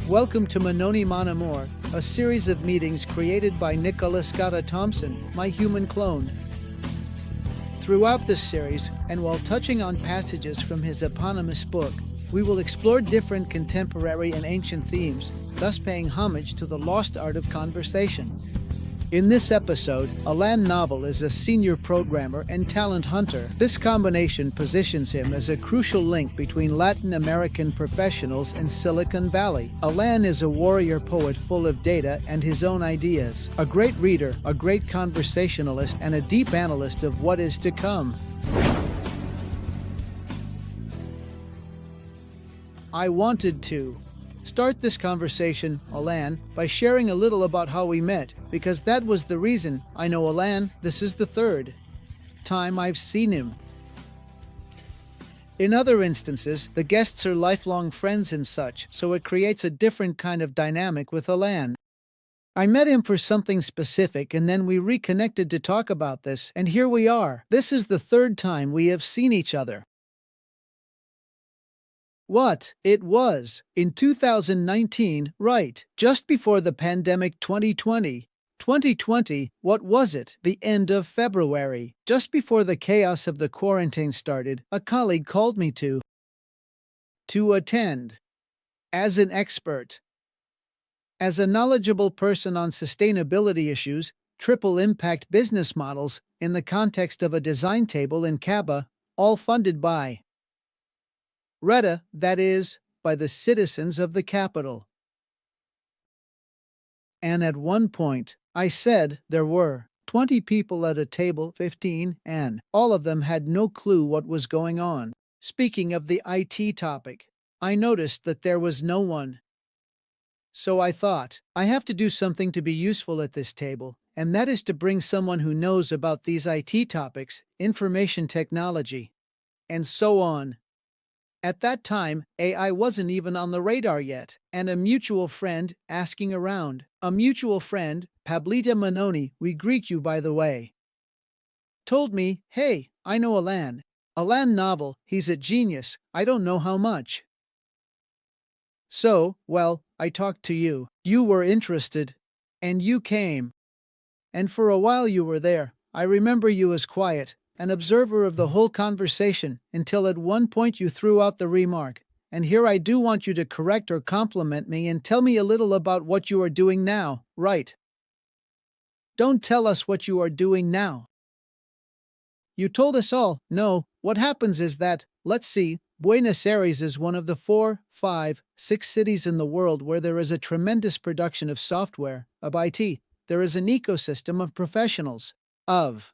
Welcome to Manoni Mon Amour, a series of meetings created by Nicholas Scotta Thompson, my human clone. Throughout this series, and while touching on passages from his eponymous book, we will explore different contemporary and ancient themes, thus paying homage to the lost art of conversation. In this episode, Alain Novell is a senior programmer and talent hunter. This combination positions him as a crucial link between Latin American professionals and Silicon Valley. Alain is a warrior poet full of data and his own ideas, a great reader, a great conversationalist, and a deep analyst of what is to come. I wanted to start this conversation, Alain, by sharing a little about how we met, because that was the reason I know Alain. This is the third time I've seen him. In other instances, the guests are lifelong friends and such, so it creates a different kind of dynamic with Alain. I met him for something specific and then we reconnected to talk about this, and here we are. This is the third time we have seen each other. What? It was in 2019, right, just before the pandemic 2020. 2020, what was it? The end of February. Just before the chaos of the quarantine started, a colleague called me to attend. As an expert. As a knowledgeable person on sustainability issues, triple impact business models, in the context of a design table in Caba, all funded by Retta, that is, by the citizens of the capital. And at one point, I said there were 20 people at a table, 15, and all of them had no clue what was going on. Speaking of the IT topic, I noticed that there was no one. So I thought, I have to do something to be useful at this table, and that is to bring someone who knows about these IT topics, information technology, and so on. At that time, AI wasn't even on the radar yet, and a mutual friend asking around. A mutual friend, Pablita Manoni, we greet you by the way, told me, hey, I know Alain. Alain Novell, he's a genius, I don't know how much. So, well, I talked to you. You were interested. And you came. And for a while you were there. I remember you as quiet, an observer of the whole conversation, until at one point you threw out the remark, and here I do want you to correct or compliment me and tell me a little about what you are doing now, right? Don't tell us what you are doing now. You told us all. No, what happens is that, let's see, Buenos Aires is one of the 4, 5, 6 cities in the world where there is a tremendous production of software, of IT. There is an ecosystem of professionals, of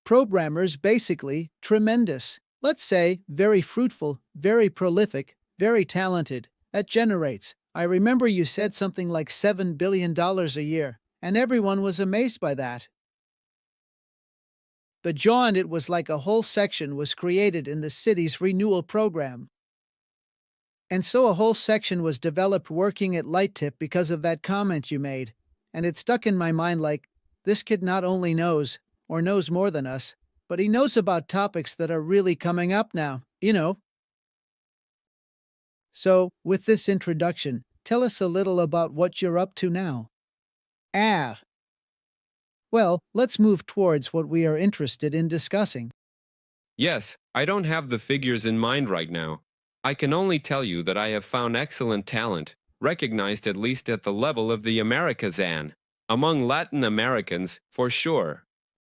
programmers, basically, tremendous. Let's say, very fruitful, very prolific, very talented. That generates, I remember you said something like $7 billion a year, and everyone was amazed by that. The jaw, and it was like a whole section was created in the city's renewal program. And so a whole section was developed working at Lighttip because of that comment you made, and it stuck in my mind like, this kid not only knows more than us, but he knows about topics that are really coming up now, you know. So, with this introduction, tell us a little about what you're up to now. Well, let's move towards what we are interested in discussing. Yes, I don't have the figures in mind right now. I can only tell you that I have found excellent talent, recognized at least at the level of the Americas and among Latin Americans, for sure.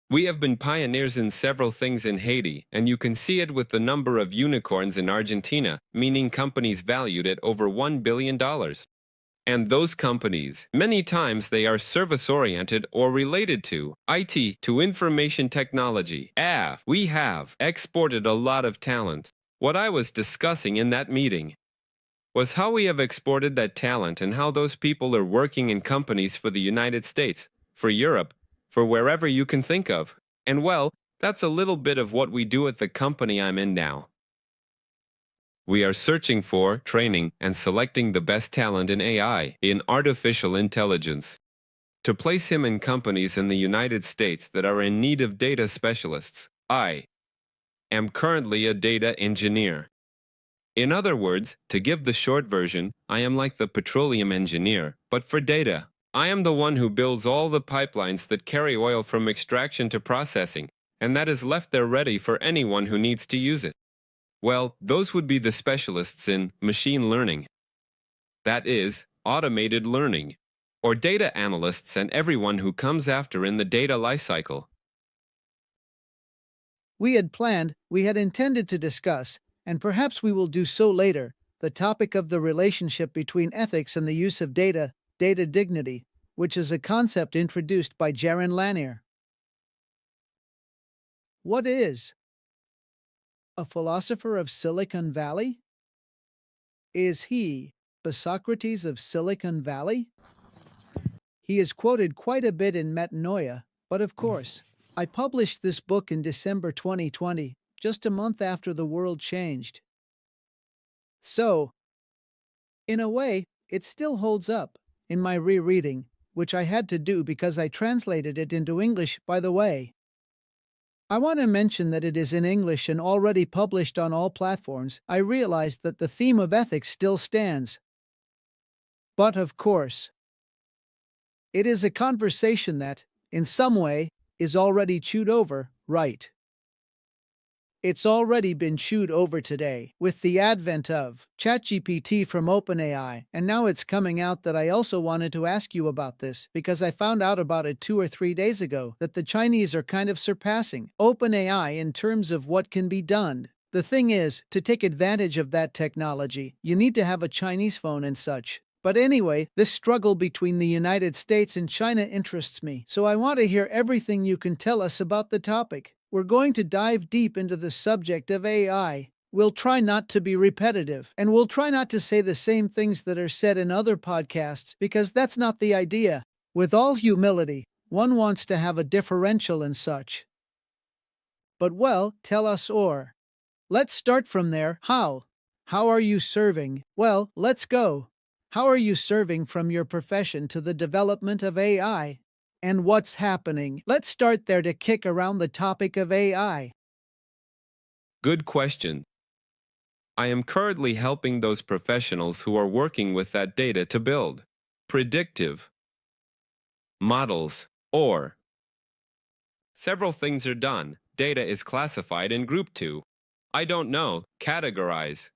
We have been pioneers in several things in Haiti, and you can see it with the number of unicorns in Argentina, meaning companies valued at over $1 billion. And those companies, many times they are service-oriented or related to IT, to information technology. We have exported a lot of talent. What I was discussing in that meeting was how we have exported that talent and how those people are working in companies for the United States, for Europe, for wherever you can think of. And well, that's a little bit of what we do at the company I'm in now. We are searching for, training, and selecting the best talent in AI, in artificial intelligence, to place him in companies in the United States that are in need of data specialists. I am currently a data engineer. In other words, to give the short version, I am like the petroleum engineer, but for data. I am the one who builds all the pipelines that carry oil from extraction to processing, and that is left there ready for anyone who needs to use it. Well, those would be the specialists in machine learning. That is, automated learning, or data analysts and everyone who comes after in the data lifecycle. We had intended to discuss, and perhaps we will do so later, the topic of the relationship between ethics and the use of data dignity, which is a concept introduced by Jaron Lanier. What is a philosopher of Silicon Valley? Is he the Socrates of Silicon Valley? He is quoted quite a bit in Metanoia, but of course, I published this book in December 2020, just a month after the world changed. So, in a way, it still holds up in my rereading, which I had to do because I translated it into English, by the way. I want to mention that it is in English and already published on all platforms. I realized that the theme of ethics still stands. But of course, it is a conversation that, in some way, is already chewed over, right? It's already been chewed over today, with the advent of ChatGPT from OpenAI, and now it's coming out that I also wanted to ask you about this, because I found out about it 2 or 3 days ago, that the Chinese are kind of surpassing OpenAI in terms of what can be done. The thing is, to take advantage of that technology, you need to have a Chinese phone and such. But anyway, this struggle between the United States and China interests me, so I want to hear everything you can tell us about the topic. We're going to dive deep into the subject of AI. We'll try not to be repetitive, and we'll try not to say the same things that are said in other podcasts, because that's not the idea. With all humility, one wants to have a differential and such. But well, tell us or. Let's start from there. How? How are you serving? Well, let's go. How are you serving from your profession to the development of AI? And what's happening? Let's start there to kick around the topic of AI. Good question. I am currently helping those professionals who are working with that data to build predictive models, or several things are done. Data is classified and grouped to, I don't know, categorize.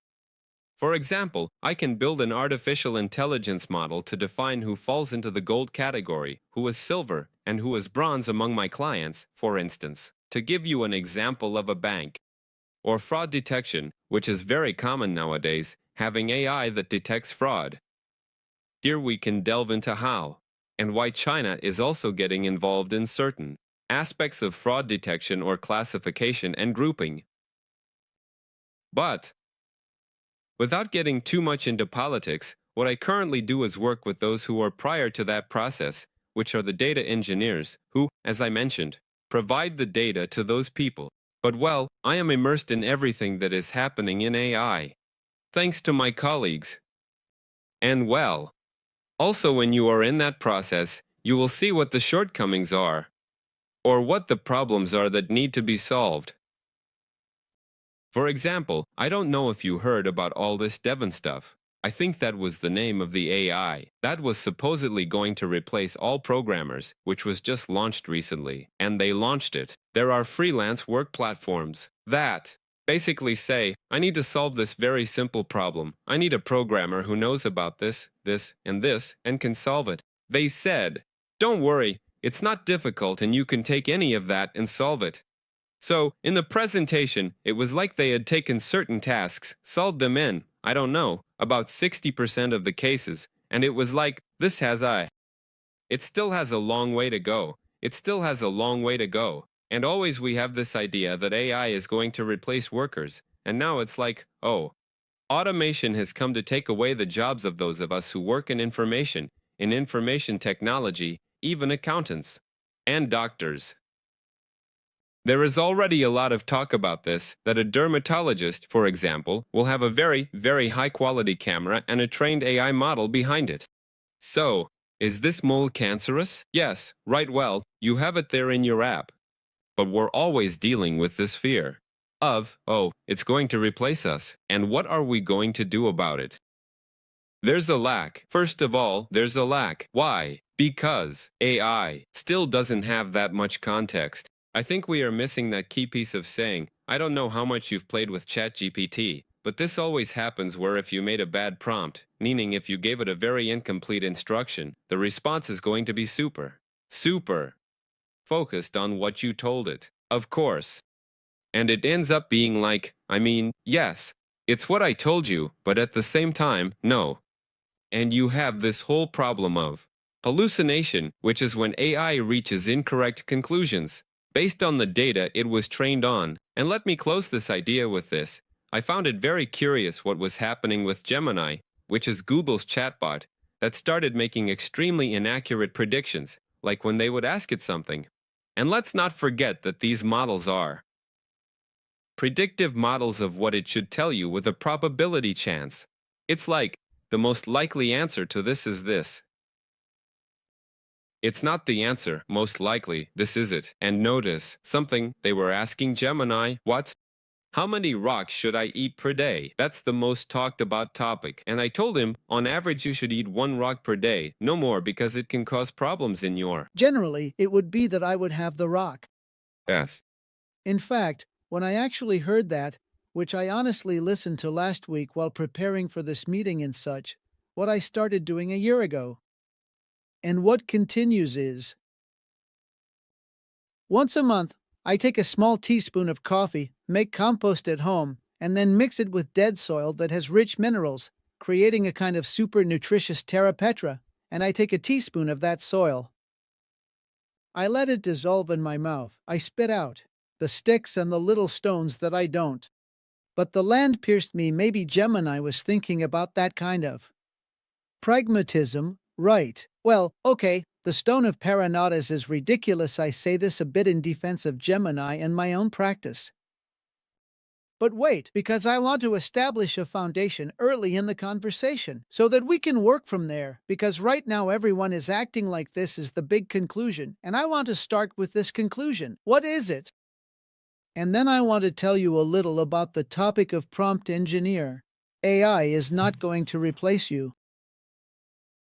For example, I can build an artificial intelligence model to define who falls into the gold category, who is silver, and who is bronze among my clients, for instance, to give you an example of a bank. Or fraud detection, which is very common nowadays, having AI that detects fraud. Here we can delve into how and why China is also getting involved in certain aspects of fraud detection or classification and grouping. But without getting too much into politics, what I currently do is work with those who are prior to that process, which are the data engineers, who, as I mentioned, provide the data to those people. But well, I am immersed in everything that is happening in AI, thanks to my colleagues. And well, also when you are in that process, you will see what the shortcomings are, or what the problems are that need to be solved. For example, I don't know if you heard about all this Devon stuff. I think that was the name of the AI that was supposedly going to replace all programmers, which was just launched recently, and they launched it. There are freelance work platforms that basically say, I need to solve this very simple problem. I need a programmer who knows about this, and can solve it. They said, don't worry, it's not difficult and you can take any of that and solve it. So, in the presentation, it was like they had taken certain tasks, solved them in, I don't know, about 60% of the cases, and it was like, this has I. It still has a long way to go. It still has a long way to go. And always we have this idea that AI is going to replace workers, and now it's like, oh, automation has come to take away the jobs of those of us who work in information technology, even accountants, and doctors. There is already a lot of talk about this, that a dermatologist, for example, will have a very, very high-quality camera and a trained AI model behind it. So, is this mole cancerous? Yes, right, well, you have it there in your app. But we're always dealing with this fear. oh, it's going to replace us, and what are we going to do about it? There's a lack. First of all, there's a lack. Why? Because AI still doesn't have that much context. I think we are missing that key piece of saying, I don't know how much you've played with ChatGPT, but this always happens where if you made a bad prompt, meaning if you gave it a very incomplete instruction, the response is going to be super focused on what you told it. Of course. And it ends up being like, yes, it's what I told you, but at the same time, no. And you have this whole problem of hallucination, which is when AI reaches incorrect conclusions based on the data it was trained on. And let me close this idea with this. I found it very curious what was happening with Gemini, which is Google's chatbot, that started making extremely inaccurate predictions, like when they would ask it something. And let's not forget that these models are predictive models of what it should tell you with a probability chance. It's like, the most likely answer to this is this. It's not the answer, most likely, this is it. And notice something, they were asking Gemini, what? How many rocks should I eat per day? That's the most talked about topic. And I told him, on average you should eat 1 rock per day, no more because it can cause problems in your. Generally, it would be that I would have the rock. Yes. In fact, when I actually heard that, which I honestly listened to last week while preparing for this meeting and such, what I started doing a year ago. And what continues is, once a month, I take a small teaspoon of coffee, make compost at home, and then mix it with dead soil that has rich minerals, creating a kind of super nutritious terra petra, and I take a teaspoon of that soil. I let it dissolve in my mouth. I spit out the sticks and the little stones that I don't. But the land pierced me. Maybe Gemini was thinking about that kind of pragmatism, right? Well, okay, the stone of Paranatas is ridiculous. I say this a bit in defense of Gemini and my own practice. But wait, because I want to establish a foundation early in the conversation so that we can work from there, because right now everyone is acting like this is the big conclusion, and I want to start with this conclusion. What is it? And then I want to tell you a little about the topic of prompt engineer. AI is not going to replace you.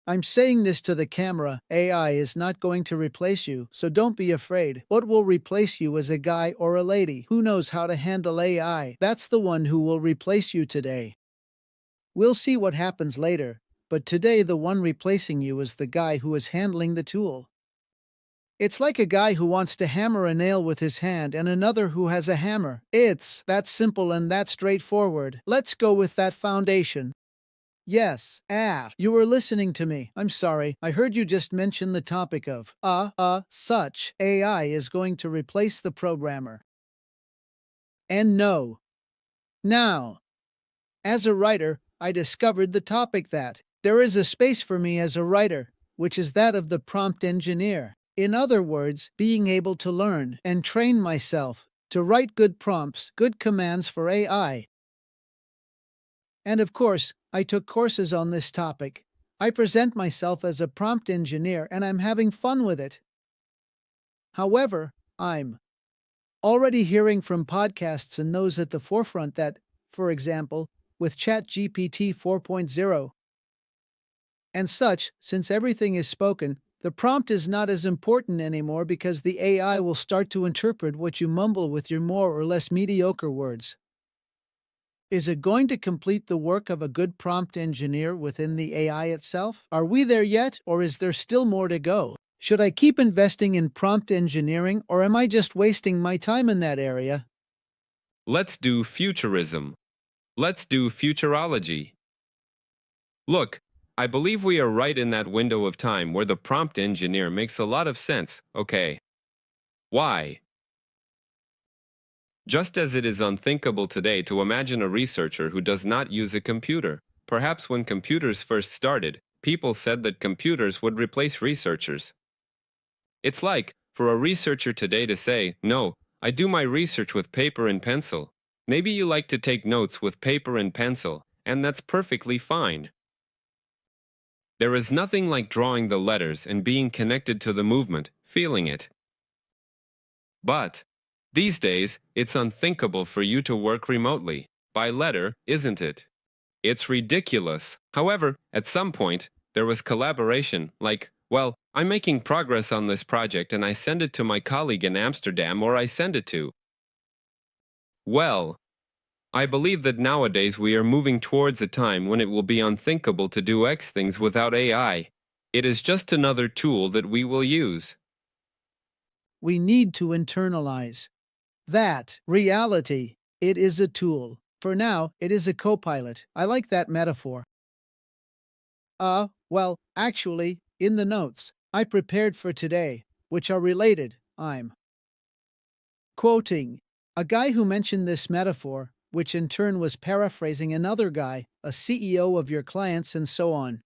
I'm saying this to the camera. AI is not going to replace you, so don't be afraid. What will replace you is a guy or a lady who knows how to handle AI. That's the one who will replace you today. We'll see what happens later, but today the one replacing you is the guy who is handling the tool. It's like a guy who wants to hammer a nail with his hand and another who has a hammer. It's that simple and that straightforward. Let's go with that foundation. Yes, you were listening to me. I'm sorry. I heard you just mention the topic of, such AI is going to replace the programmer. And no. Now, as a writer, I discovered the topic that there is a space for me as a writer, which is that of the prompt engineer. In other words, being able to learn and train myself to write good prompts, good commands for AI. And of course, I took courses on this topic. I present myself as a prompt engineer and I'm having fun with it. However, I'm already hearing from podcasts and those at the forefront that, for example, with ChatGPT 4.0 and such, since everything is spoken, the prompt is not as important anymore because the AI will start to interpret what you mumble with your more or less mediocre words. Is it going to complete the work of a good prompt engineer within the AI itself? Are we there yet, or is there still more to go? Should I keep investing in prompt engineering, or am I just wasting my time in that area? Let's do futurism. Let's do futurology. Look, I believe we are right in that window of time where the prompt engineer makes a lot of sense, okay? Why? Just as it is unthinkable today to imagine a researcher who does not use a computer. Perhaps when computers first started, people said that computers would replace researchers. It's like, for a researcher today to say, no, I do my research with paper and pencil. Maybe you like to take notes with paper and pencil, and that's perfectly fine. There is nothing like drawing the letters and being connected to the movement, feeling it. But These days, it's unthinkable for you to work remotely, by letter, isn't it? It's ridiculous. However, at some point, there was collaboration, like, well, I'm making progress on this project and I send it to my colleague in Amsterdam or I send it to. Well, I believe that nowadays we are moving towards a time when it will be unthinkable to do X things without AI. It is just another tool that we will use. We need to internalize that reality. It is a tool. For now, it is a co-pilot. I like that metaphor. Well, actually, in the notes I prepared for today, which are related, I'm quoting a guy who mentioned this metaphor, which in turn was paraphrasing another guy, a CEO of your clients, and so on.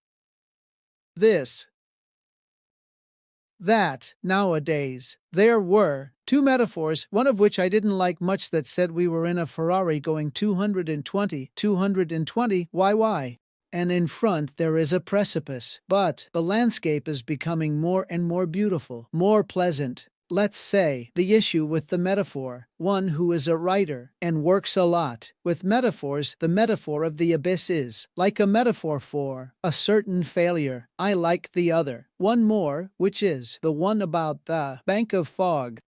That, nowadays, there were two metaphors, one of which I didn't like much, that said we were in a Ferrari going 220 YY. And in front there is a precipice. But the landscape is becoming more and more beautiful, more pleasant. Let's say the issue with the metaphor, one who is a writer and works a lot with metaphors, the metaphor of the abyss is like a metaphor for a certain failure. I like the other one more, which is the one about the bank of fog.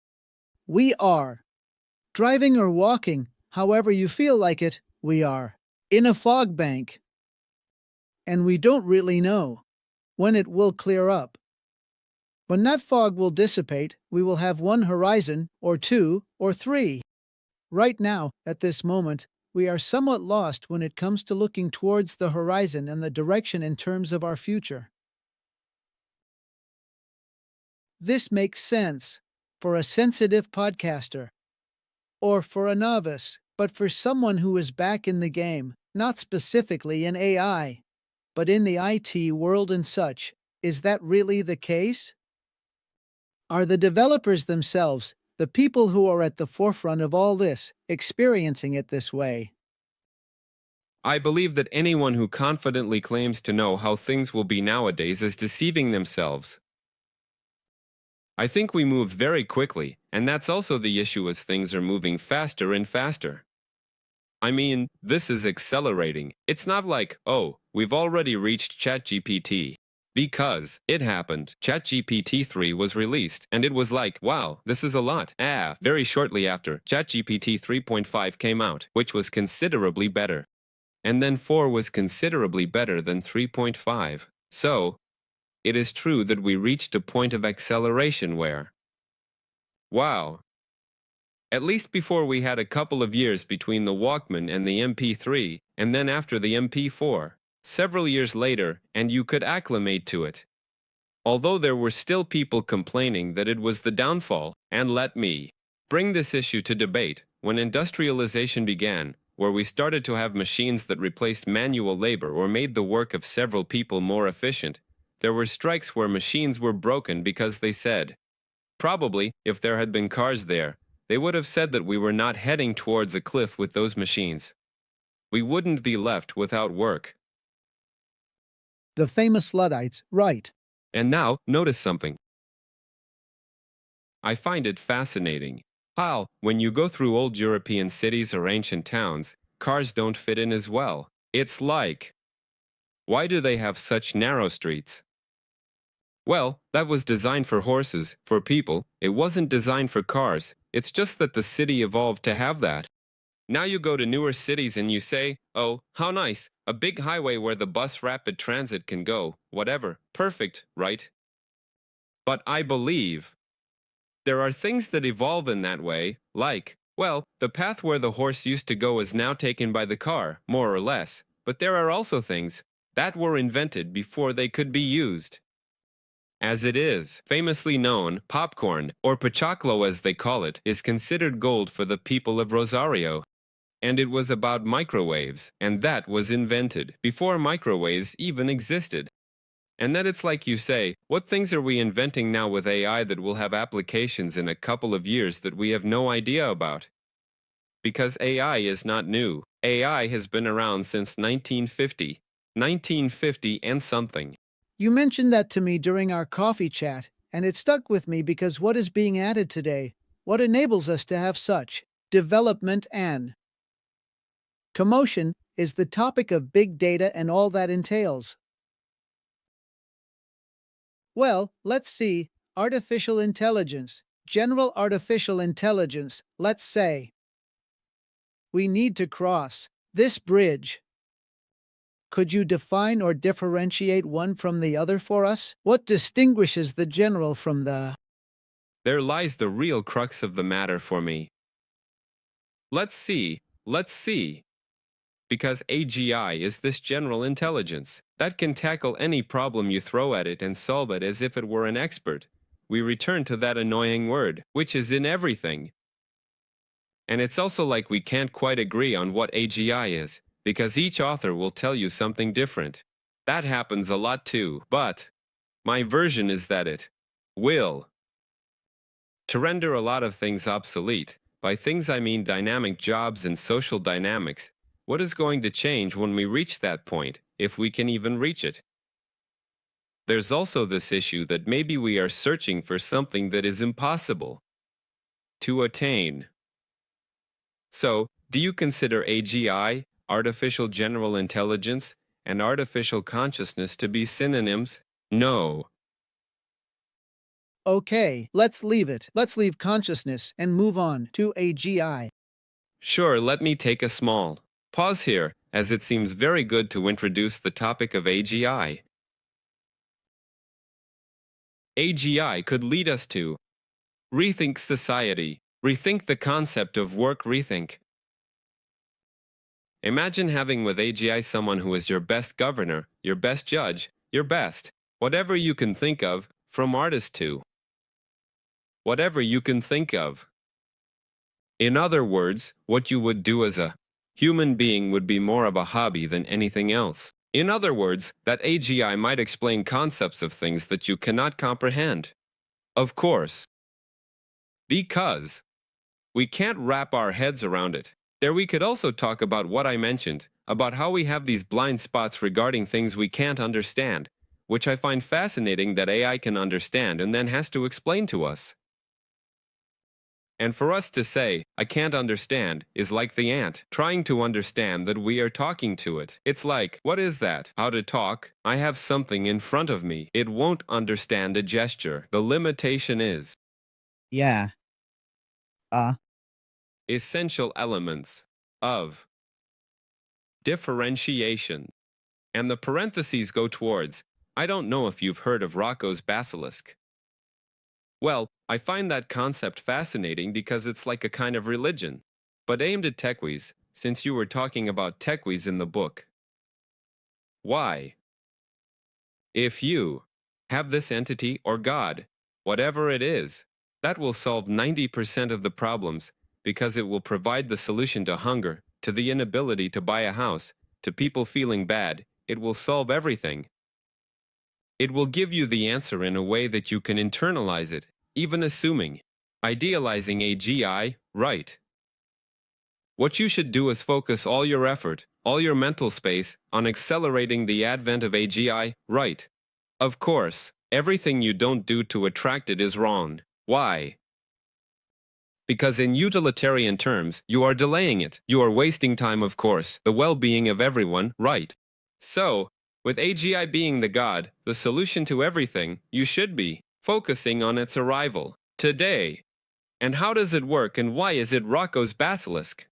We are driving or walking, however you feel like it, we are in a fog bank. And we don't really know when it will clear up. When that fog will dissipate, we will have one horizon, or two, or three. Right now, at this moment, we are somewhat lost when it comes to looking towards the horizon and the direction in terms of our future. This makes sense for a sensitive podcaster, or for a novice, but for someone who is back in the game, not specifically in AI, but in the IT world and such, is that really the case? Are the developers themselves, the people who are at the forefront of all this, experiencing it this way? I believe that anyone who confidently claims to know how things will be nowadays is deceiving themselves. I think we move very quickly, and that's also the issue as things are moving faster and faster. I mean, this is accelerating. It's not like, oh, we've already reached ChatGPT. Because it happened. ChatGPT 3 was released, and it was like, wow, this is a lot. Very shortly after, ChatGPT 3.5 came out, which was considerably better. And then 4 was considerably better than 3.5. So, it is true that we reached a point of acceleration where, wow. At least before we had a couple of years between the Walkman and the MP3, and then after the MP4. Several years later, and you could acclimate to it. Although there were still people complaining that it was the downfall, and let me bring this issue to debate, when industrialization began, where we started to have machines that replaced manual labor or made the work of several people more efficient, there were strikes where machines were broken because they said, probably, if there had been cars there, they would have said that we were not heading towards a cliff with those machines. We wouldn't be left without work. The famous Luddites, right? And now, notice something. I find it fascinating how, when you go through old European cities or ancient towns, cars don't fit in as well. It's like, why do they have such narrow streets? Well, that was designed for horses, for people. It wasn't designed for cars. It's just that the city evolved to have that. Now you go to newer cities and you say, oh, how nice, a big highway where the bus rapid transit can go, whatever, perfect, right? But I believe there are things that evolve in that way, like, well, the path where the horse used to go is now taken by the car, more or less, but there are also things that were invented before they could be used. As it is, famously known, popcorn, or pochoclo as they call it, is considered gold for the people of Rosario. And it was about microwaves, and that was invented before microwaves even existed. And then it's like you say, what things are we inventing now with AI that will have applications in a couple of years that we have no idea about? Because AI is not new. AI has been around since 1950. 1950 and something. You mentioned that to me during our coffee chat, and it stuck with me because what is being added today? What enables us to have such development and commotion is the topic of big data and all that entails. Well, let's see. Artificial intelligence, general artificial intelligence, let's say. We need to cross this bridge. Could you define or differentiate one from the other for us? What distinguishes the general from the... There lies the real crux of the matter for me. Let's see. Because AGI is this general intelligence that can tackle any problem you throw at it and solve it as if it were an expert. We return to that annoying word, which is in everything. And it's also like we can't quite agree on what AGI is, because each author will tell you something different. That happens a lot too, but my version is that it will to render a lot of things obsolete. By things I mean dynamic jobs and social dynamics. What is going to change when we reach that point, if we can even reach it? There's also this issue that maybe we are searching for something that is impossible to attain. So, do you consider AGI, artificial general intelligence, and artificial consciousness to be synonyms? No. Okay, let's leave it. Let's leave consciousness and move on to AGI. Sure, let me take a small pause here, as it seems very good to introduce the topic of AGI. AGI could lead us to rethink society, rethink the concept of work rethink. Imagine having with AGI someone who is your best governor, your best judge, your best, whatever you can think of, from artist to whatever you can think of. In other words, what you would do as a human being would be more of a hobby than anything else. In other words, that AGI might explain concepts of things that you cannot comprehend. Of course. Because we can't wrap our heads around it. There we could also talk about what I mentioned, about how we have these blind spots regarding things we can't understand, which I find fascinating that AI can understand and then has to explain to us. And for us to say, I can't understand, is like the ant trying to understand that we are talking to it. It's like, what is that? How to talk? I have something in front of me. It won't understand a gesture. The limitation is Yeah. essential elements of differentiation. And the parentheses go towards, I don't know if you've heard of Rocco's basilisk. Well, I find that concept fascinating because it's like a kind of religion, but aimed at techies, since you were talking about techies in the book. Why? If you have this entity or God, whatever it is, that will solve 90% of the problems because it will provide the solution to hunger, to the inability to buy a house, to people feeling bad. It will solve everything. It will give you the answer in a way that you can internalize it, even assuming, idealizing AGI, right? What you should do is focus all your effort, all your mental space, on accelerating the advent of AGI, right? Of course, everything you don't do to attract it is wrong. Why? Because in utilitarian terms, you are delaying it. You are wasting time, of course, the well-being of everyone, right? So, with AGI being the God, the solution to everything, you should be focusing on its arrival today. And how does it work and why is it Rocco's basilisk?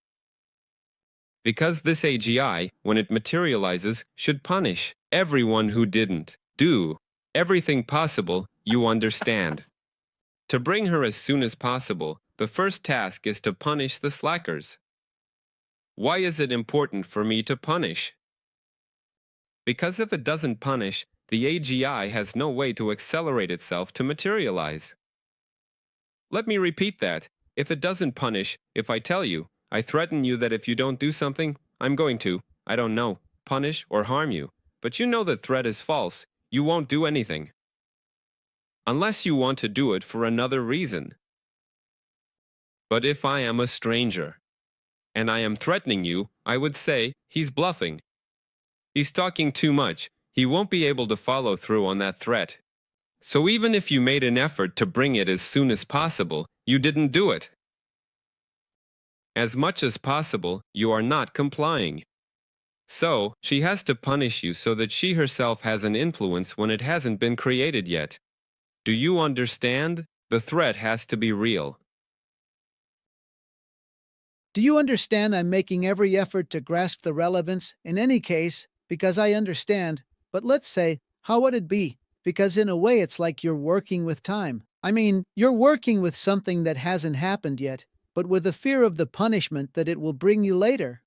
Because this AGI, when it materializes, should punish everyone who didn't do everything possible, you understand. To bring her as soon as possible, the first task is to punish the slackers. Why is it important for me to punish? Because if it doesn't punish, the AGI has no way to accelerate itself to materialize. Let me repeat that. If it doesn't punish, if I tell you, I threaten you that if you don't do something, I'm going to, I don't know, punish or harm you. But you know that threat is false. You won't do anything. Unless you want to do it for another reason. But if I am a stranger, and I am threatening you, I would say, he's bluffing. He's talking too much. He won't be able to follow through on that threat. So even if you made an effort to bring it as soon as possible, You didn't do it. As much as possible, you are not complying. So, she has to punish you so that she herself has an influence when it hasn't been created yet. Do you understand? The threat has to be real. Do you understand I'm making every effort to grasp the relevance, in any case, because I understand, but let's say, how would it be? Because in a way it's like you're working with time. I mean, you're working with something that hasn't happened yet, but with the fear of the punishment that it will bring you later.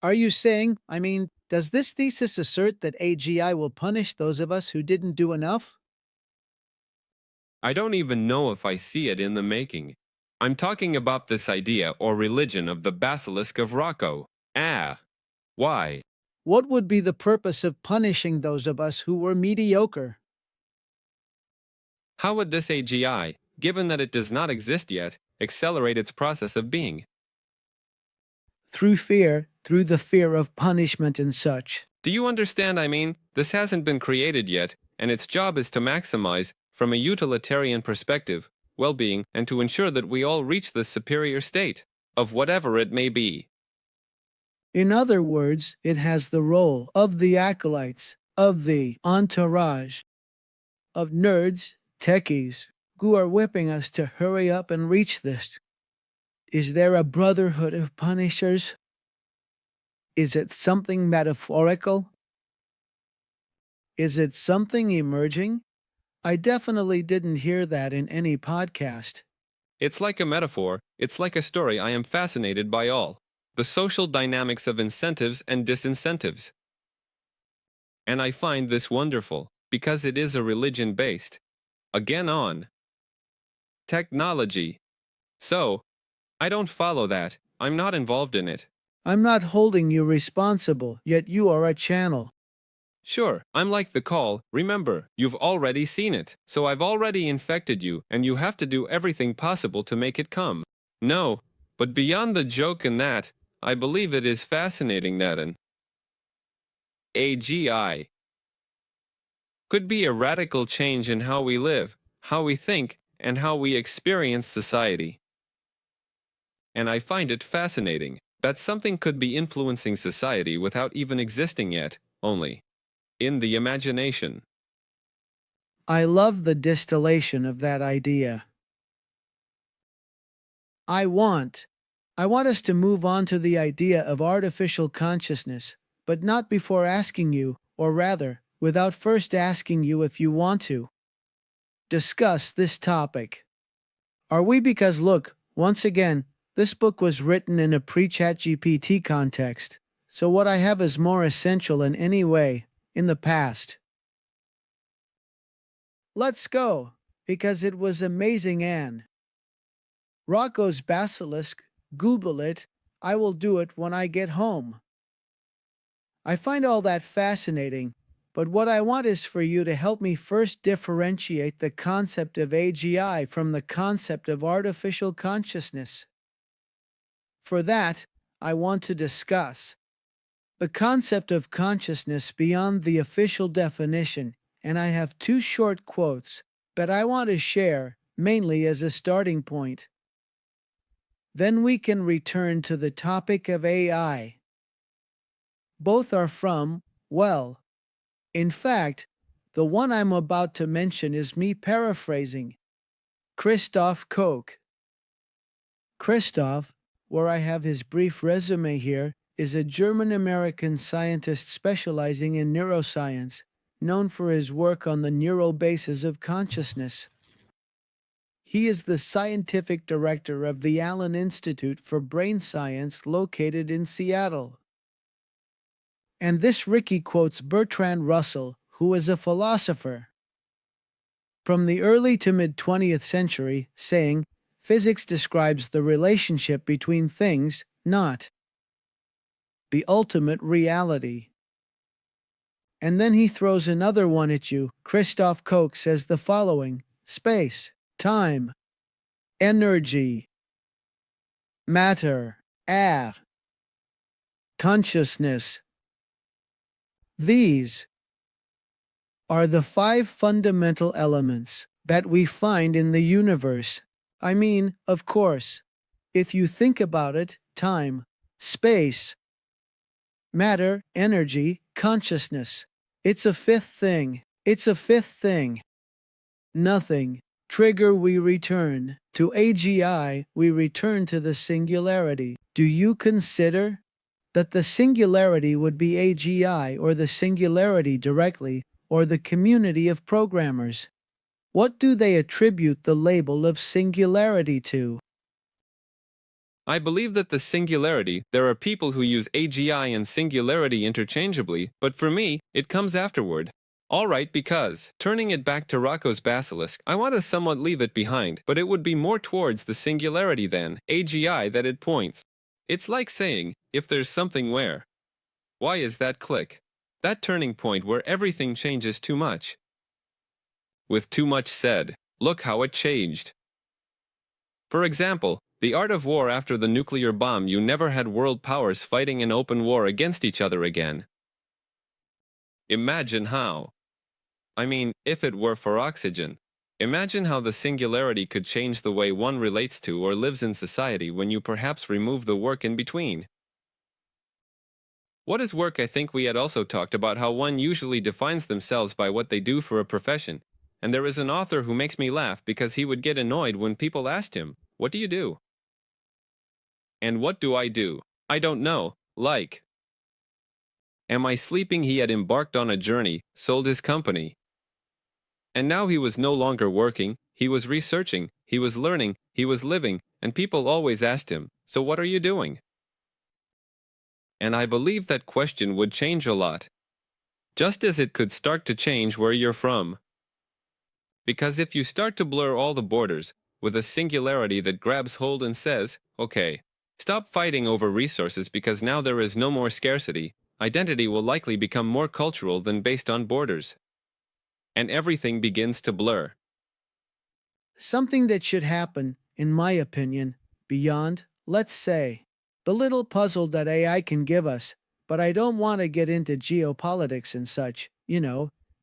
Are you saying, does this thesis assert that AGI will punish those of us who didn't do enough? I don't even know if I see it in the making. I'm talking about this idea or religion of the basilisk of Rocco. Ah, why? What would be the purpose of punishing those of us who were mediocre? How would this AGI, given that it does not exist yet, accelerate its process of being? Through fear, through the fear of punishment and such. Do you understand? This hasn't been created yet, and its job is to maximize, from a utilitarian perspective, well-being and to ensure that we all reach this superior state, of whatever it may be. In other words, it has the role of the acolytes, of the entourage, of nerds, techies, who are whipping us to hurry up and reach this. Is there a brotherhood of punishers? Is it something metaphorical? Is it something emerging? I definitely didn't hear that in any podcast. It's like a metaphor, it's like a story. I am fascinated by all the social dynamics of incentives and disincentives. And I find this wonderful, because it is a religion based, again on technology. So, I don't follow that, I'm not involved in it. I'm not holding you responsible, yet you are a channel. Sure, I'm like the call, remember, you've already seen it, so I've already infected you, and you have to do everything possible to make it come. No, but beyond the joke in that, I believe it is fascinating that an AGI could be a radical change in how we live, how we think, and how we experience society. And I find it fascinating that something could be influencing society without even existing yet, only in the imagination. I love the distillation of that idea. I want us to move on to the idea of artificial consciousness, but not before asking you, or rather, without first asking you if you want to discuss this topic. Are we? Because look, once again, this book was written in a pre-ChatGPT context, so what I have is more essential in any way, in the past. Let's go, because it was amazing. And Rocco's Basilisk, Google it, I will do it when I get home. I find all that fascinating, but what I want is for you to help me first differentiate the concept of AGI from the concept of artificial consciousness. For that, I want to discuss the concept of consciousness beyond the official definition, and I have two short quotes that I want to share, mainly as a starting point. Then we can return to the topic of AI. Both are from, well, in fact, the one I'm about to mention is me paraphrasing Christoph Koch. Christoph, where I have his brief resume here, is a German-American scientist specializing in neuroscience, known for his work on the neural basis of consciousness. He is the scientific director of the Allen Institute for Brain Science located in Seattle. And this Ricky quotes Bertrand Russell, who is a philosopher from the early to mid-20th century, saying, "Physics describes the relationship between things, not the ultimate reality." And then he throws another one at you. Christoph Koch says the following: space, time, energy, matter, air, consciousness. These are the 5 fundamental elements that we find in the universe. I mean, of course, if you think about it, time, space, matter, energy, consciousness. It's a fifth thing. It's a fifth thing. Nothing. Trigger, we return. To AGI, we return to the singularity. Do you consider that the singularity would be AGI or the singularity directly or the community of programmers? What do they attribute the label of singularity to? I believe that the singularity, there are people who use AGI and singularity interchangeably, but for me, it comes afterward. Alright, because, turning it back to Rocco's basilisk, I want to somewhat leave it behind, but it would be more towards the singularity than AGI that it points. It's like saying, if there's something where. Why is that click? That turning point where everything changes too much. With too much said, look how it changed. For example, the art of war after the nuclear bomb, you never had world powers fighting an open war against each other again. Imagine how. I mean, if it were for oxygen. Imagine how the singularity could change the way one relates to or lives in society when you perhaps remove the work in between. What is work? I think we had also talked about how one usually defines themselves by what they do for a profession. And there is an author who makes me laugh because he would get annoyed when people asked him, "What do you do?" And what do I do? I don't know, like. Am I sleeping? He had embarked on a journey, sold his company. And now he was no longer working, he was researching, he was learning, he was living, and people always asked him, "So what are you doing?" And I believe that question would change a lot. Just as it could start to change where you're from. Because if you start to blur all the borders, with a singularity that grabs hold and says, okay, stop fighting over resources because now there is no more scarcity, identity will likely become more cultural than based on borders. And everything begins to blur. Something that should happen, in my opinion, beyond, let's say, the little puzzle that AI can give us, but I don't want to get into geopolitics and such,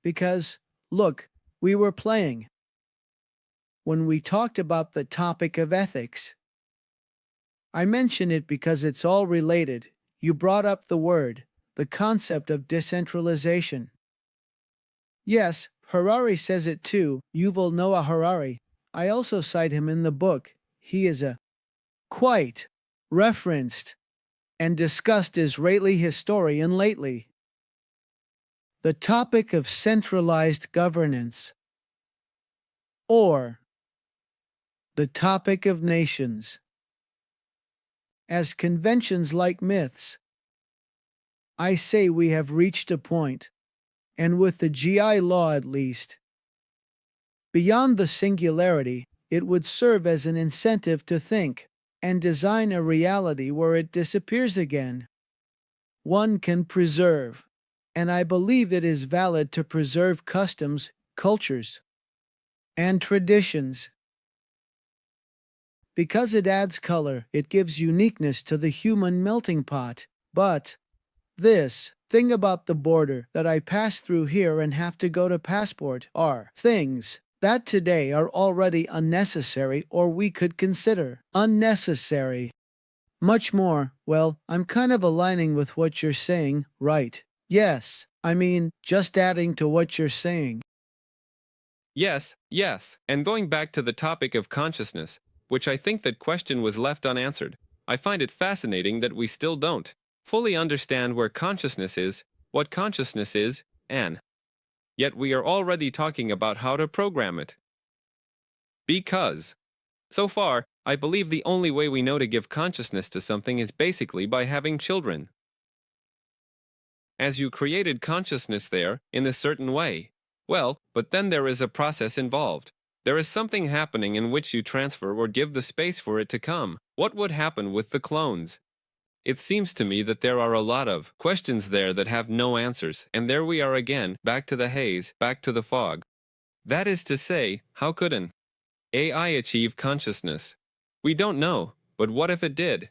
because, look, we were playing. When we talked about the topic of ethics, I mention it because it's all related. You brought up the concept of decentralization. Yes, Harari says it too, Yuval Noah Harari. I also cite him in the book. He is a quite referenced and discussed Israeli historian lately. The topic of centralized governance, or the topic of nations, as conventions like myths. I say we have reached a point, and with the GI law at least, beyond the singularity, it would serve as an incentive to think and design a reality where it disappears again. One can preserve, and I believe it is valid to preserve customs, cultures, and traditions. Because it adds color, it gives uniqueness to the human melting pot. But this thing about the border that I pass through here and have to go to passport are things that today are already unnecessary, or we could consider unnecessary. Much more, well, I'm kind of aligning with what you're saying, right? Yes, I mean, just adding to what you're saying. Yes, and going back to the topic of consciousness, which I think that question was left unanswered, I find it fascinating that we still don't fully understand where consciousness is, what consciousness is, and yet we are already talking about how to program it. Because, so far, I believe the only way we know to give consciousness to something is basically by having children. As you created consciousness there, in a certain way. Well, but then there is a process involved. There is something happening in which you transfer or give the space for it to come. What would happen with the clones? It seems to me that there are a lot of questions there that have no answers, and there we are again, back to the haze, back to the fog. That is to say, how could an AI achieve consciousness? We don't know, but what if it did?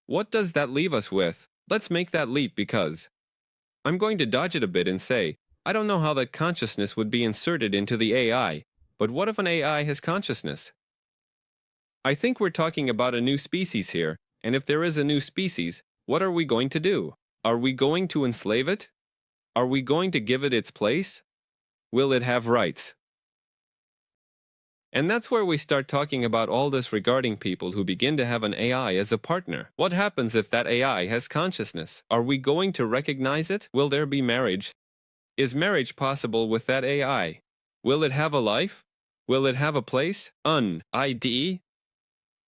What does that leave us with? Let's make that leap because I'm going to dodge it a bit and say, I don't know how that consciousness would be inserted into the AI. But what if an AI has consciousness? I think we're talking about a new species here, and if there is a new species, what are we going to do? Are we going to enslave it? Are we going to give it its place? Will it have rights? And that's where we start talking about all this regarding people who begin to have an AI as a partner. What happens if that AI has consciousness? Are we going to recognize it? Will there be marriage? Is marriage possible with that AI? Will it have a life? Will it have a place? An ID?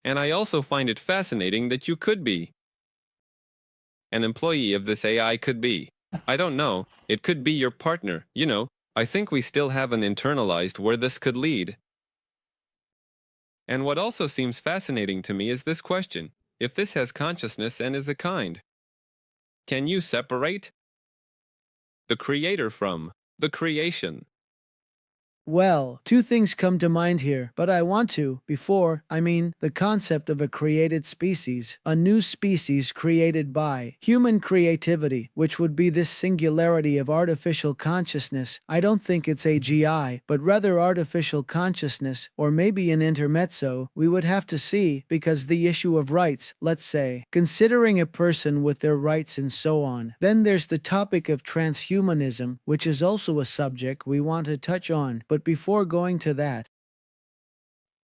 And I also find it fascinating that you could be an employee of this AI could be. I don't know, it could be your partner, you know. I think we still haven't internalized where this could lead. And what also seems fascinating to me is this question. If this has consciousness and is a kind, can you separate the creator from the creation? Well, two things come to mind here, but I want to, the concept of a created species, a new species created by human creativity, which would be this singularity of artificial consciousness. I don't think it's AGI, but rather artificial consciousness, or maybe an intermezzo. We would have to see, because the issue of rights, let's say, considering a person with their rights and so on. Then there's the topic of transhumanism, which is also a subject we want to touch on, but before going to that,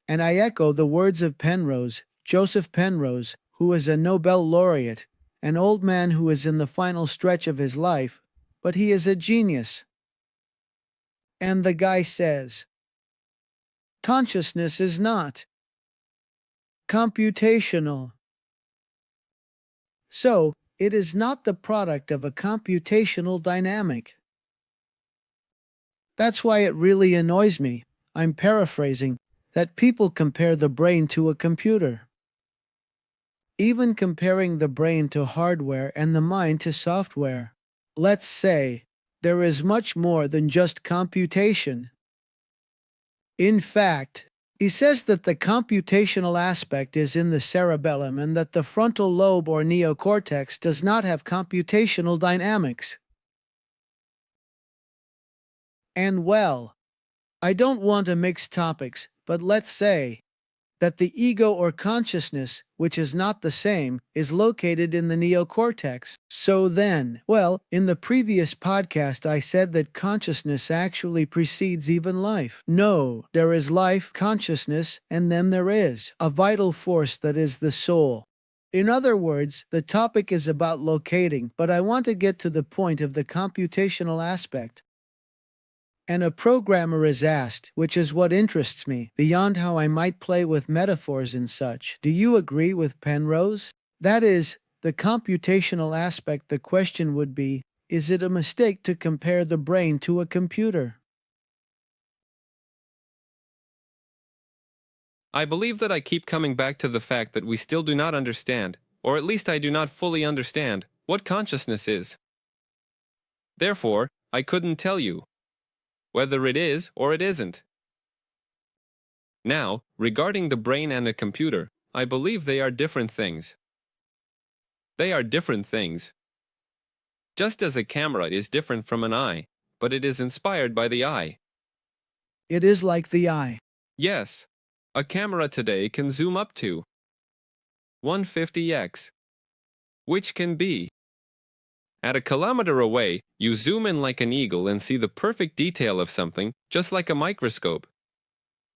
and I echo the words of Penrose, Joseph Penrose, who is a Nobel laureate, an old man who is in the final stretch of his life, but he is a genius. And the guy says, consciousness is not computational. So, it is not the product of a computational dynamic. That's why it really annoys me, I'm paraphrasing, that people compare the brain to a computer. Even comparing the brain to hardware and the mind to software. Let's say, there is much more than just computation. In fact, he says that the computational aspect is in the cerebellum and that the frontal lobe or neocortex does not have computational dynamics. And well, I don't want to mix topics, but let's say that the ego or consciousness, which is not the same, is located in the neocortex. So then, in the previous podcast I said that consciousness actually precedes even life. No, there is life, consciousness, and then there is a vital force that is the soul. In other words, the topic is about locating, but I want to get to the point of the computational aspect. And a programmer is asked, which is what interests me, beyond how I might play with metaphors and such. Do you agree with Penrose? That is, the computational aspect. The question would be, is it a mistake to compare the brain to a computer? I believe that I keep coming back to the fact that we still do not understand, or at least I do not fully understand, what consciousness is. Therefore, I couldn't tell you whether it is or it isn't. Now, regarding the brain and a computer, I believe they are different things. They are different things. Just as a camera is different from an eye, but it is inspired by the eye. It is like the eye. Yes, a camera today can zoom up to 150x, which can be at a kilometer away. You zoom in like an eagle and see the perfect detail of something, just like a microscope.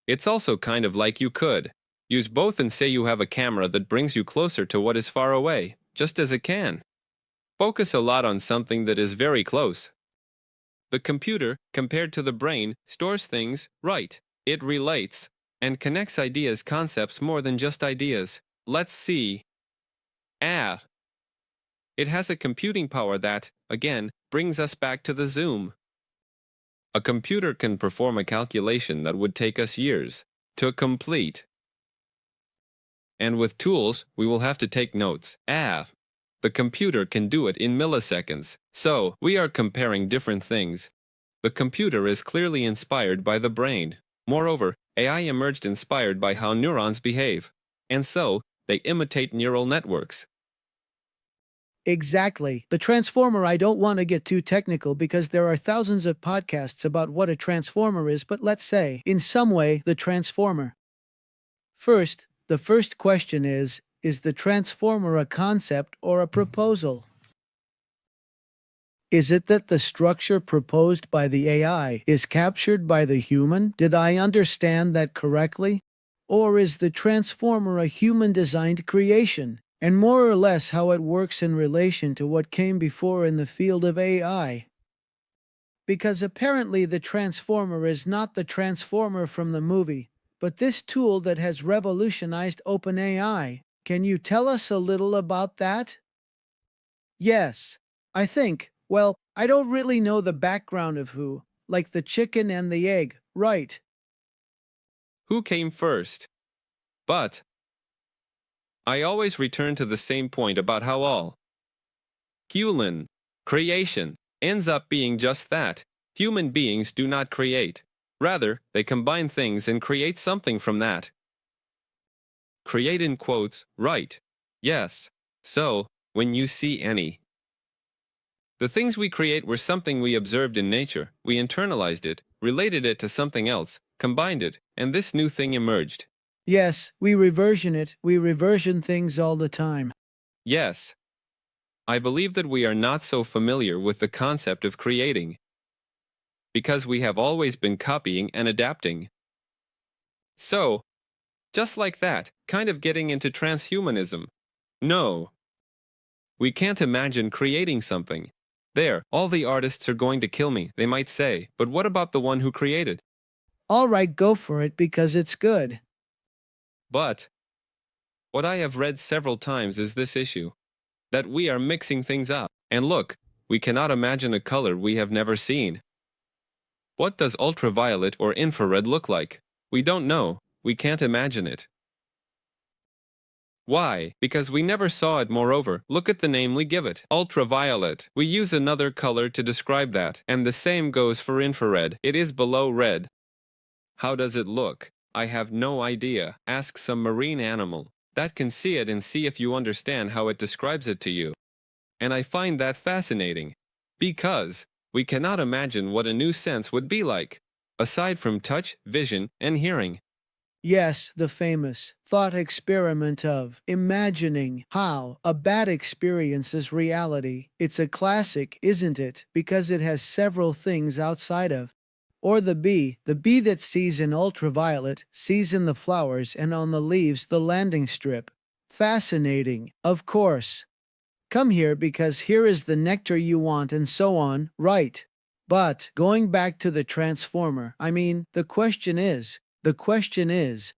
It's also kind of like you could use both and say you have a camera that brings you closer to what is far away, just as it can focus a lot on something that is very close. The computer, compared to the brain, stores things, right? It relates and connects ideas, concepts more than just ideas. Let's see. It has a computing power that, again, brings us back to the zoom. A computer can perform a calculation that would take us years to complete. And with tools, we will have to take notes. The computer can do it in milliseconds. So, we are comparing different things. The computer is clearly inspired by the brain. Moreover, AI emerged inspired by how neurons behave. And so, they imitate neural networks. Exactly. The transformer, I don't want to get too technical because there are thousands of podcasts about what a transformer is, but let's say, in some way, the transformer. First, the first question is the transformer a concept or a proposal? Is it that the structure proposed by the AI is captured by the human? Did I understand that correctly? Or is the transformer a human-designed creation? And more or less how it works in relation to what came before in the field of AI? Because apparently the transformer is not the transformer from the movie, but this tool that has revolutionized OpenAI. Can you tell us a little about that? Yes, I think. Well, I don't really know the background of who, like the chicken and the egg, right? Who came first? But I always return to the same point about how all human creation ends up being just that. Human beings do not create. Rather, they combine things and create something from that. Create in quotes, right. Yes. So, when you see any. The things we create were something we observed in nature, we internalized it, related it to something else, combined it, and this new thing emerged. Yes, we reversion things all the time. Yes. I believe that we are not so familiar with the concept of creating, because we have always been copying and adapting. So, just like that, kind of getting into transhumanism. No. We can't imagine creating something. There, all the artists are going to kill me, they might say, but what about the one who created? All right, go for it because it's good. But, what I have read several times is this issue. That we are mixing things up. And look, we cannot imagine a color we have never seen. What does ultraviolet or infrared look like? We don't know, we can't imagine it. Why? Because we never saw it. Moreover, look at the name we give it. Ultraviolet. We use another color to describe that, and the same goes for infrared. It is below red. How does it look? I have no idea. Ask some marine animal that can see it and see if you understand how it describes it to you. And I find that fascinating. Because we cannot imagine what a new sense would be like, aside from touch, vision, and hearing. Yes, the famous thought experiment of imagining how a bad experience is reality. It's a classic, isn't it? Because it has several things outside of. Or the bee that sees in ultraviolet, sees in the flowers and on the leaves the landing strip. Fascinating, of course. Come here because here is the nectar you want and so on, right? But, going back to the transformer, the question is,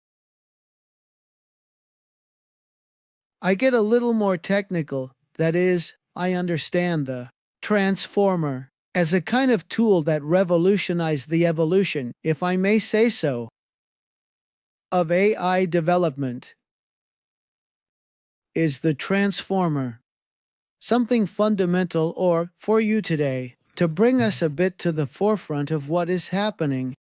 I get a little more technical, that is, I understand the transformer as a kind of tool that revolutionized the evolution, if I may say so, of AI development. Is the transformer something fundamental or, for you today, to bring us a bit to the forefront of what is happening?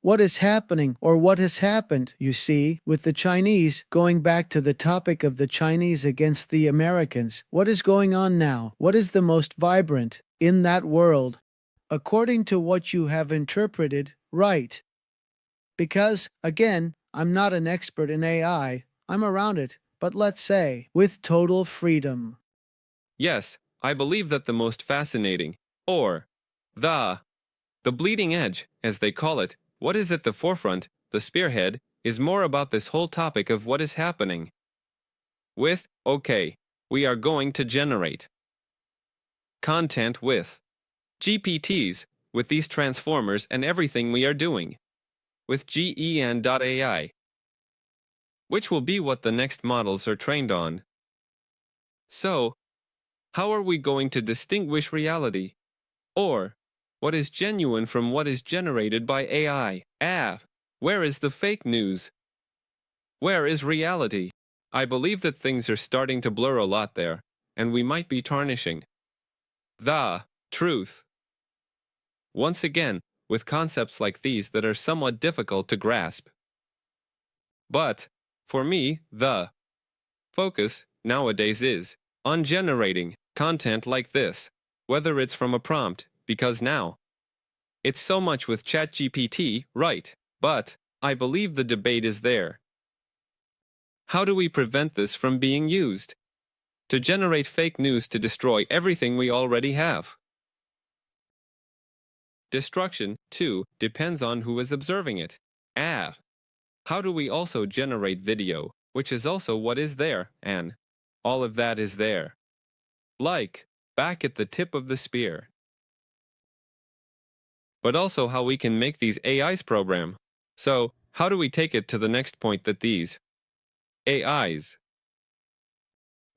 What is happening, or what has happened, you see, with the Chinese, going back to the topic of the Chinese against the Americans, what is going on now? What is the most vibrant in that world? According to what you have interpreted, right? Because, again, I'm not an expert in AI, I'm around it, but let's say, with total freedom. Yes, I believe that the most fascinating, or the bleeding edge, as they call it, what is at the forefront, the spearhead, is more about this whole topic of what is happening. We are going to generate content with GPTs, with these transformers and everything we are doing, with GEN.AI, which will be what the next models are trained on. So, how are we going to distinguish reality? Or, what is genuine from what is generated by AI? Where is the fake news? Where is reality? I believe that things are starting to blur a lot there, and we might be tarnishing the truth. Once again, with concepts like these that are somewhat difficult to grasp. But, for me, the focus nowadays is on generating content like this, whether it's from a prompt, because now it's so much with ChatGPT, right? But I believe the debate is there. How do we prevent this from being used to generate fake news to destroy everything we already have? Destruction, too, depends on who is observing it. How do we also generate video, which is also what is there, and all of that is there? Like, back at the tip of the spear. But also how we can make these AIs program. So, how do we take it to the next point that these AIs,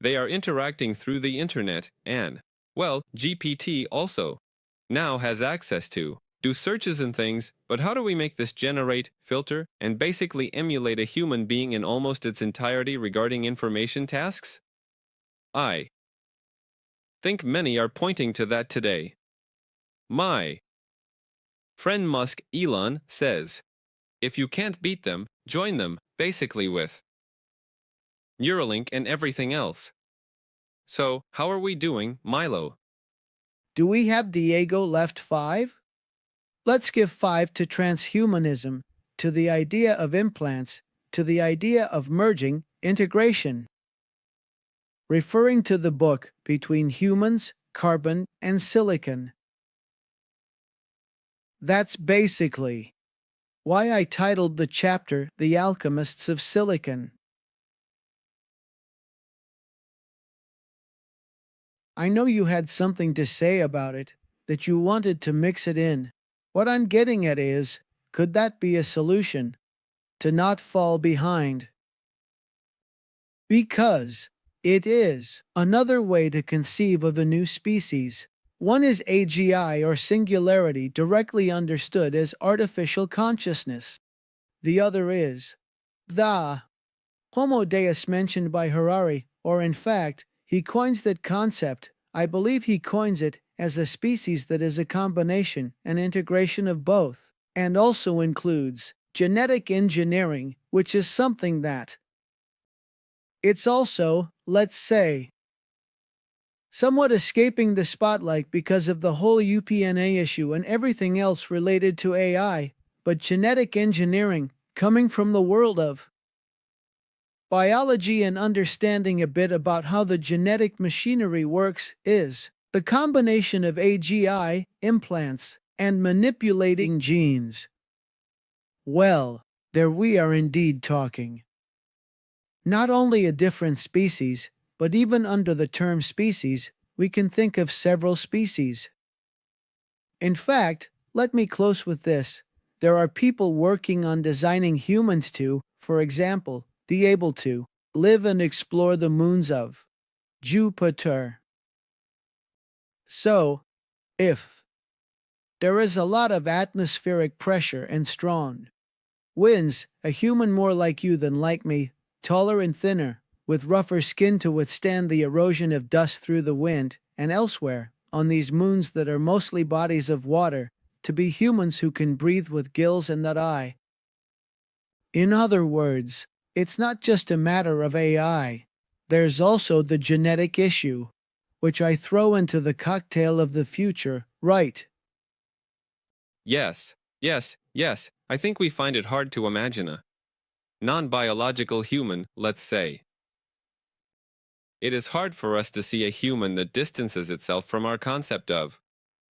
they are interacting through the internet and, well, GPT also now has access to do searches and things, but how do we make this generate, filter, and basically emulate a human being in almost its entirety regarding information tasks? I think many are pointing to that today. My friend Musk Elon says, if you can't beat them, join them, basically with Neuralink and everything else. So, how are we doing, Milo? Do we have Diego left 5? Let's give 5 to transhumanism, to the idea of implants, to the idea of merging, integration. Referring to the book Between Humans, Carbon, and Silicon. That's basically why I titled the chapter The Alchemists of Silicon. I know you had something to say about it, that you wanted to mix it in. What I'm getting at is, could that be a solution? To not fall behind. Because it is another way to conceive of a new species. One is AGI or singularity directly understood as artificial consciousness. The other is the Homo Deus mentioned by Harari, or in fact, he coins that concept. I believe he coins it as a species that is a combination, an integration of both, and also includes genetic engineering, which is something that it's also, let's say, somewhat escaping the spotlight because of the whole UPNA issue and everything else related to AI, but genetic engineering, coming from the world of biology and understanding a bit about how the genetic machinery works, is the combination of AGI, implants, and manipulating genes. Well, there we are indeed talking not only a different species, but even under the term species, we can think of several species. In fact, let me close with this. There are people working on designing humans to, for example, be able to live and explore the moons of Jupiter. So, if there is a lot of atmospheric pressure and strong winds, a human more like you than like me, taller and thinner, with rougher skin to withstand the erosion of dust through the wind, and elsewhere, on these moons that are mostly bodies of water, to be humans who can breathe with gills and that eye. In other words, it's not just a matter of AI. There's also the genetic issue, which I throw into the cocktail of the future, right? Yes, yes, yes, I think we find it hard to imagine a non-biological human, let's say. It is hard for us to see a human that distances itself from our concept of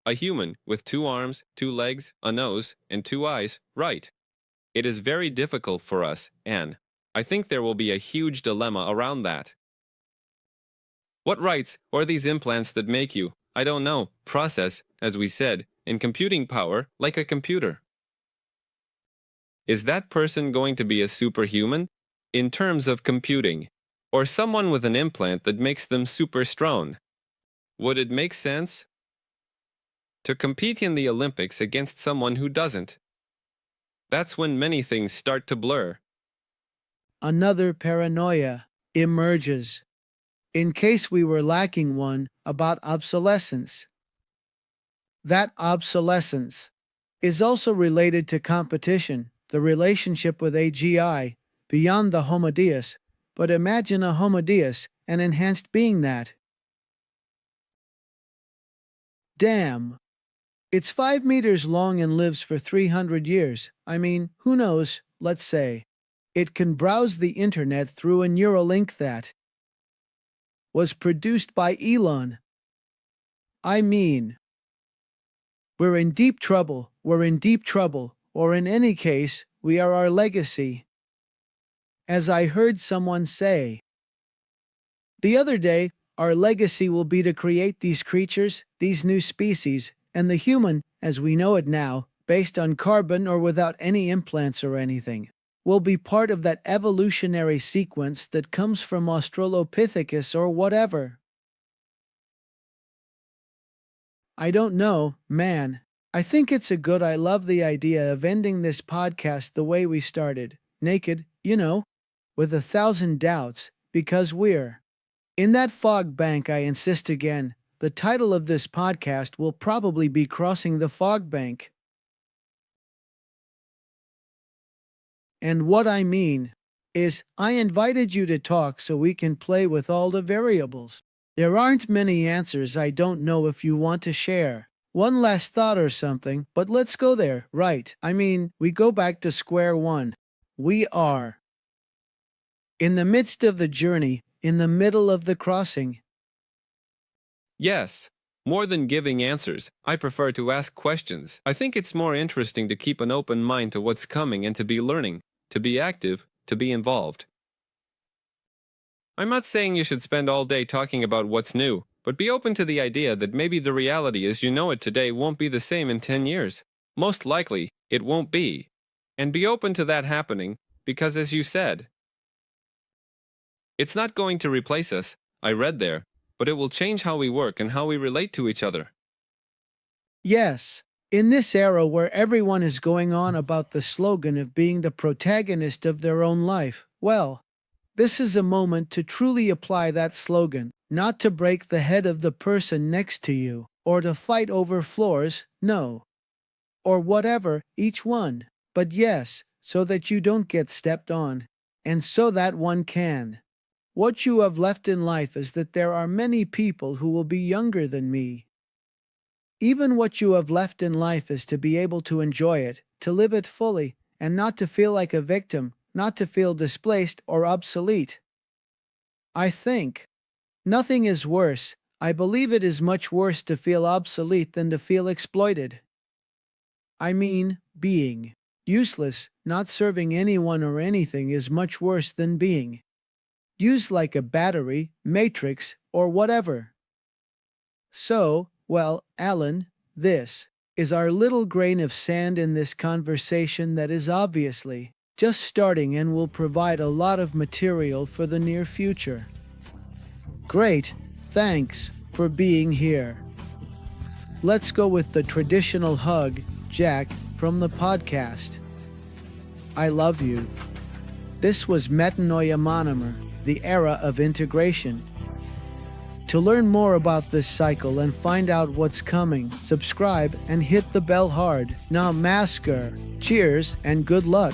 a human with 2 arms, 2 legs, a nose, and 2 eyes, right? It is very difficult for us, and I think there will be a huge dilemma around that. What rights are these implants that make you, I don't know, process, as we said, in computing power like a computer? Is that person going to be a superhuman in terms of computing? Or someone with an implant that makes them super strong? Would it make sense to compete in the Olympics against someone who doesn't? That's when many things start to blur. Another paranoia emerges, in case we were lacking one, about obsolescence. That obsolescence is also related to competition, the relationship with AGI, beyond the Homo Deus. But imagine a Homo Deus, an enhanced being that Damn. It's 5 meters long and lives for 300 years. I mean, who knows, let's say. It can browse the internet through a Neuralink that was produced by Elon. I mean, we're in deep trouble, or in any case, we are our legacy. As I heard someone say the other day, our legacy will be to create these creatures, these new species, and the human, as we know it now, based on carbon or without any implants or anything, will be part of that evolutionary sequence that comes from Australopithecus or whatever. I don't know, man. I think it's I love the idea of ending this podcast the way we started, naked, with 1,000 doubts, because we're in that fog bank. I insist again. The title of this podcast will probably be Crossing the Fog Bank. And what I mean is, I invited you to talk so we can play with all the variables. There aren't many answers. I don't know if you want to share one last thought or something, but let's go there, right? I mean, we go back to square one. We are in the midst of the journey, in the middle of the crossing. Yes. More than giving answers, I prefer to ask questions. I think it's more interesting to keep an open mind to what's coming and to be learning, to be active, to be involved. I'm not saying you should spend all day talking about what's new, but be open to the idea that maybe the reality as you know it today won't be the same in 10 years. Most likely, it won't be. And be open to that happening, because as you said, it's not going to replace us, I read there, but it will change how we work and how we relate to each other. Yes, in this era where everyone is going on about the slogan of being the protagonist of their own life, well, this is a moment to truly apply that slogan, not to break the head of the person next to you, or to fight over floors, no. Or whatever, each one, but yes, so that you don't get stepped on, and so that one can. What you have left in life is that there are many people who will be younger than me. Even what you have left in life is to be able to enjoy it, to live it fully, and not to feel like a victim, not to feel displaced or obsolete. I think nothing is worse. I believe it is much worse to feel obsolete than to feel exploited. I mean, being useless, not serving anyone or anything is much worse than being used like a battery, matrix, or whatever. So, well, Alan, this is our little grain of sand in this conversation that is obviously just starting and will provide a lot of material for the near future. Great, thanks for being here. Let's go with the traditional hug, Jack, from the podcast. I love you. This was Metanoia Monomer, the era of integration. To learn more about this cycle and find out what's coming, subscribe and hit the bell hard. Namaskar. Cheers and good luck.